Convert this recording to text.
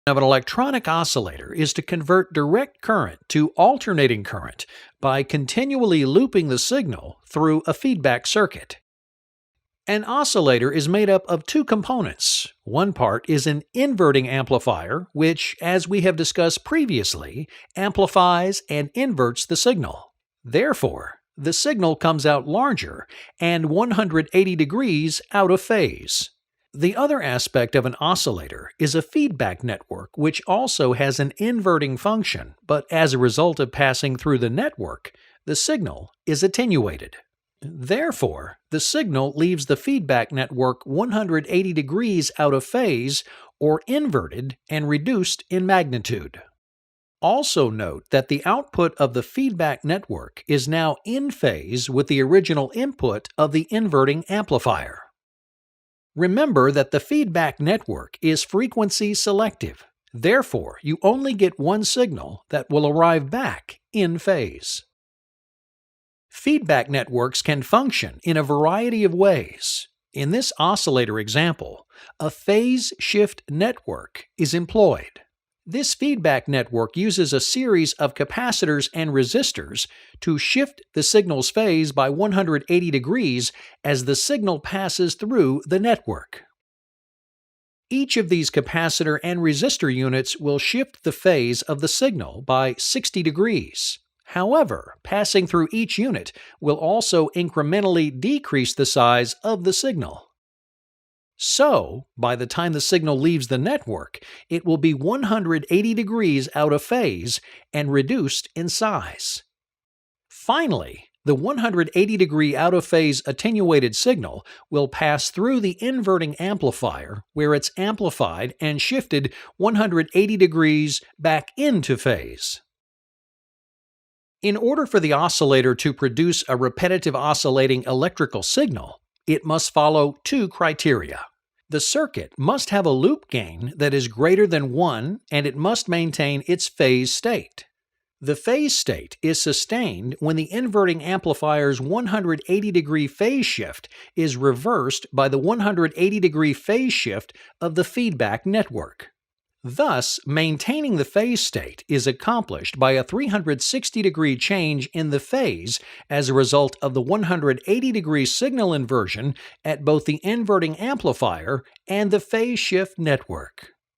Of an electronic oscillator is to convert direct current to alternating current by continually looping the signal through a feedback circuit. An oscillator is made up of two components. One part is an inverting amplifier, which, as we have discussed previously, amplifies and inverts the signal. Therefore, the signal comes out larger and 180 degrees out of phase. The other aspect of an oscillator is a feedback network, which also has an inverting function, but as a result of passing through the network, the signal is attenuated. Therefore, the signal leaves the feedback network 180 degrees out of phase or inverted and reduced in magnitude. Also note that the output of the feedback network is now in phase with the original input of the inverting amplifier. Remember that the feedback network is frequency selective. Therefore, you only get one signal that will arrive back in phase. Feedback networks can function in a variety of ways. In this oscillator example, a phase shift network is employed. This feedback network uses a series of capacitors and resistors to shift the signal's phase by 180 degrees as the signal passes through the network. Each of these capacitor and resistor units will shift the phase of the signal by 60 degrees. However, passing through each unit will also incrementally decrease the size of the signal. So, by the time the signal leaves the network, it will be 180 degrees out of phase and reduced in size. Finally, the 180 degree out of phase attenuated signal will pass through the inverting amplifier, where it's amplified and shifted 180 degrees back into phase. In order for the oscillator to produce a repetitive oscillating electrical signal, it must follow two criteria. The circuit must have a loop gain that is greater than 1, and it must maintain its phase state. The phase state is sustained when the inverting amplifier's 180 degree phase shift is reversed by the 180 degree phase shift of the feedback network. Thus, maintaining the phase state is accomplished by a 360 degree change in the phase as a result of the 180 degree signal inversion at both the inverting amplifier and the phase shift network.